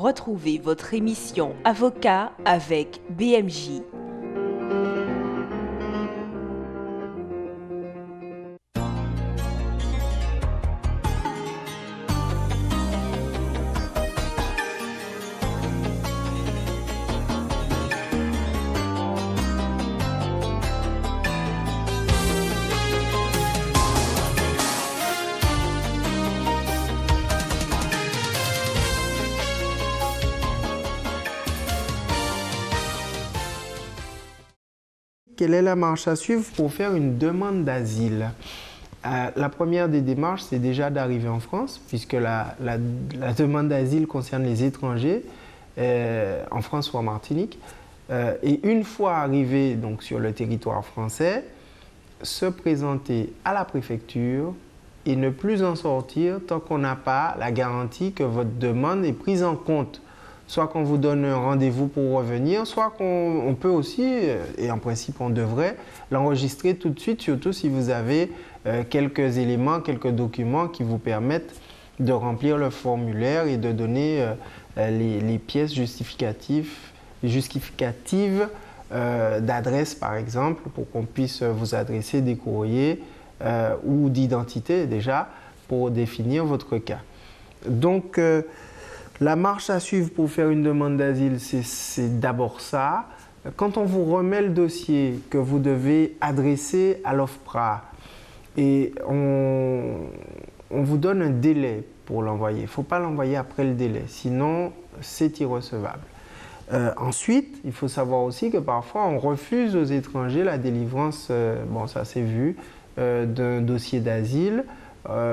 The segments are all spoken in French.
Retrouvez votre émission Avocat avec BMJ. Quelle est la marche à suivre pour faire une demande d'asile? La première des démarches, c'est déjà d'arriver en France, puisque la demande d'asile concerne les étrangers en France ou en Martinique. Et une fois arrivé donc, sur le territoire français, se présenter à la préfecture et ne plus en sortir tant qu'on n'a pas la garantie que votre demande est prise en compte. Soit qu'on vous donne un rendez-vous pour revenir, soit qu'on peut aussi, et en principe on devrait, l'enregistrer tout de suite, surtout si vous avez quelques éléments, quelques documents qui vous permettent de remplir le formulaire et de donner les pièces justificatives d'adresse par exemple, pour qu'on puisse vous adresser des courriers ou d'identité déjà pour définir votre cas. Donc, la marche à suivre pour faire une demande d'asile, c'est d'abord ça. Quand on vous remet le dossier que vous devez adresser à l'OFPRA et on vous donne un délai pour l'envoyer, il ne faut pas l'envoyer après le délai, sinon c'est irrecevable. Ensuite, il faut savoir aussi que parfois on refuse aux étrangers la délivrance, bon ça c'est vu, d'un dossier d'asile.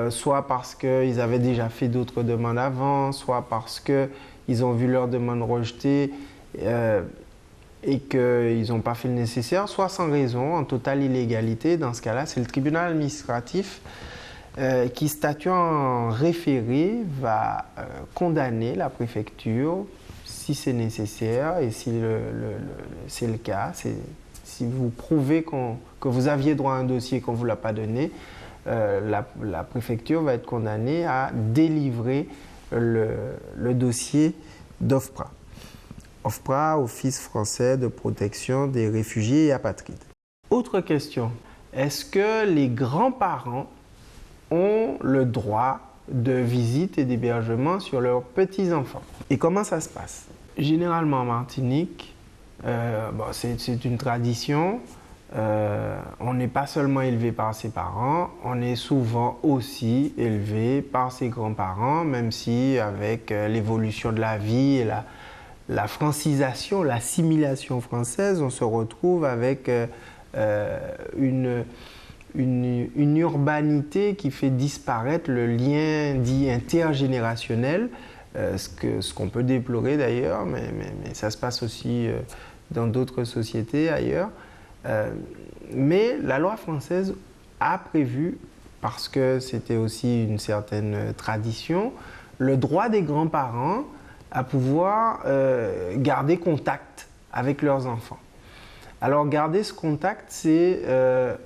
Soit parce qu'ils avaient déjà fait d'autres demandes avant, soit parce qu'ils ont vu leur demande rejetée et qu'ils n'ont pas fait le nécessaire, soit sans raison, en totale illégalité. Dans ce cas-là, c'est le tribunal administratif qui, statuant en référé, va condamner la préfecture si c'est nécessaire et si c'est le cas. Si vous prouvez que vous aviez droit à un dossier et qu'on ne vous l'a pas donné, la préfecture va être condamnée à délivrer le dossier d'OFPRA. OFPRA, Office français de protection des réfugiés et apatrides. Autre question, est-ce que les grands-parents ont le droit de visite et d'hébergement sur leurs petits-enfants? Et comment ça se passe? Généralement en Martinique, c'est une tradition. On n'est pas seulement élevé par ses parents, on est souvent aussi élevé par ses grands-parents, même si avec l'évolution de la vie et la francisation, l'assimilation française, on se retrouve avec une urbanité qui fait disparaître le lien dit intergénérationnel, ce qu'on peut déplorer d'ailleurs, mais ça se passe aussi dans d'autres sociétés ailleurs. Mais la loi française a prévu, parce que c'était aussi une certaine tradition, le droit des grands-parents à pouvoir garder contact avec leurs enfants. Alors garder ce contact, c'est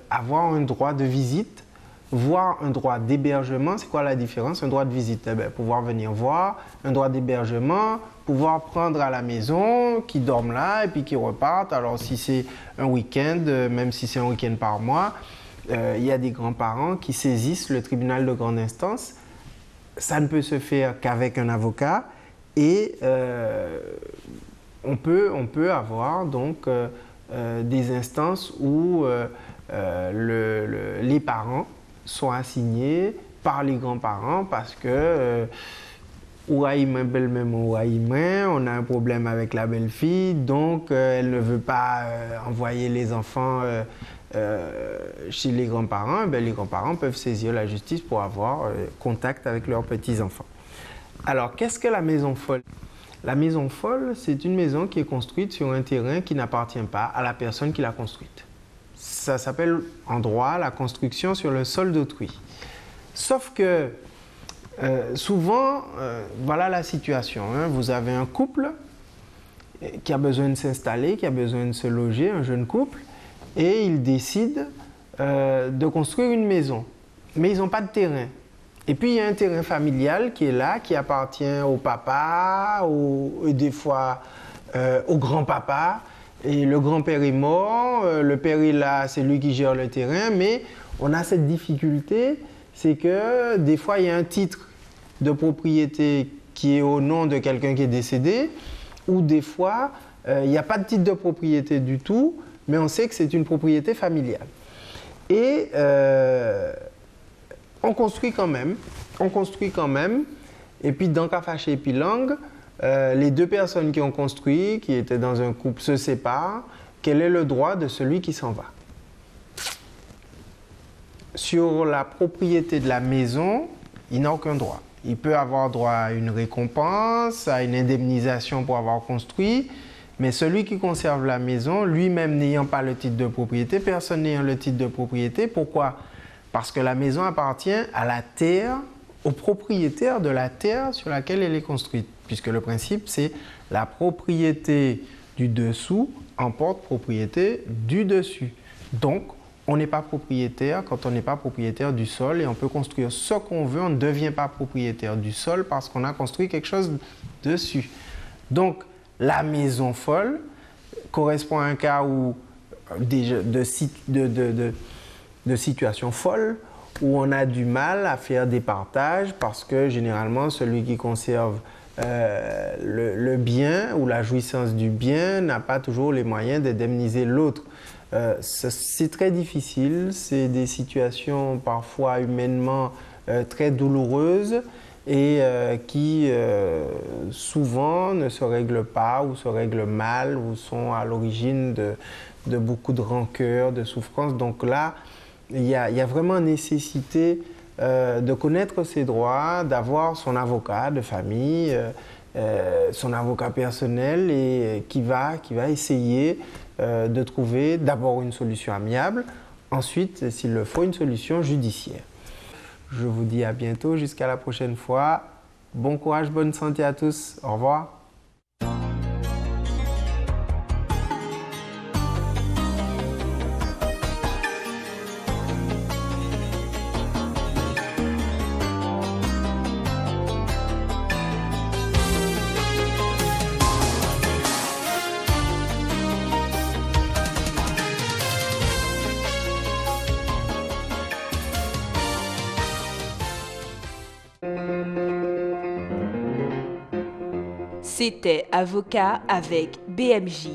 avoir un droit de visite, voire un droit d'hébergement. C'est quoi la différence? Un droit de visite, pouvoir venir voir, un droit d'hébergement, pouvoir prendre à la maison, qui dorment là et puis qui repartent. Alors si c'est un week-end, même si c'est un week-end par mois, il y a des grands-parents qui saisissent le tribunal de grande instance. Ça ne peut se faire qu'avec un avocat et on peut avoir donc des instances où les parents sont assignés par les grands-parents parce que on a un problème avec la belle-fille, donc elle ne veut pas envoyer les enfants chez les grands-parents. Les grands-parents peuvent saisir la justice pour avoir contact avec leurs petits-enfants. Alors, qu'est-ce que la maison folle? La maison folle, c'est une maison qui est construite sur un terrain qui n'appartient pas à la personne qui l'a construite. Ça s'appelle en droit la construction sur le sol d'autrui. Sauf que souvent, voilà la situation. Vous avez un couple qui a besoin de s'installer, qui a besoin de se loger, un jeune couple, et ils décident de construire une maison. Mais ils n'ont pas de terrain. Et puis, il y a un terrain familial qui est là, qui appartient au papa, et des fois au grand-papa. Et le grand-père est mort, le père est là, c'est lui qui gère le terrain, mais on a cette difficulté, c'est que des fois, il y a un titre de propriété qui est au nom de quelqu'un qui est décédé, ou des fois, il n'y a pas de titre de propriété du tout, mais on sait que c'est une propriété familiale. Et on construit quand même. Et puis, dans Kafaché et Pilang, les deux personnes qui ont construit, qui étaient dans un couple, se séparent. Quel est le droit de celui qui s'en va? Sur la propriété de la maison, il n'a aucun droit. Il peut avoir droit à une récompense, à une indemnisation pour avoir construit, mais celui qui conserve la maison, lui-même n'ayant pas le titre de propriété, personne n'ayant le titre de propriété. Pourquoi? Parce que la maison appartient à la terre, au propriétaire de la terre sur laquelle elle est construite, puisque le principe, c'est la propriété du dessous emporte propriété du dessus. Donc, on n'est pas propriétaire quand on n'est pas propriétaire du sol et on peut construire ce qu'on veut, on ne devient pas propriétaire du sol parce qu'on a construit quelque chose dessus. Donc, la maison folle correspond à un cas où, de situation folle où on a du mal à faire des partages parce que généralement celui qui conserve le bien ou la jouissance du bien n'a pas toujours les moyens d'indemniser l'autre. C'est très difficile, c'est des situations parfois humainement très douloureuses et qui souvent ne se règlent pas ou se règlent mal ou sont à l'origine de beaucoup de rancœur, de souffrance. Donc là, il y a vraiment nécessité de connaître ses droits, d'avoir son avocat de famille, son avocat personnel et qui va essayer de trouver d'abord une solution amiable, ensuite, s'il le faut, une solution judiciaire. Je vous dis à bientôt, jusqu'à la prochaine fois. Bon courage, bonne santé à tous. Au revoir. C'était Avocat avec BMJ.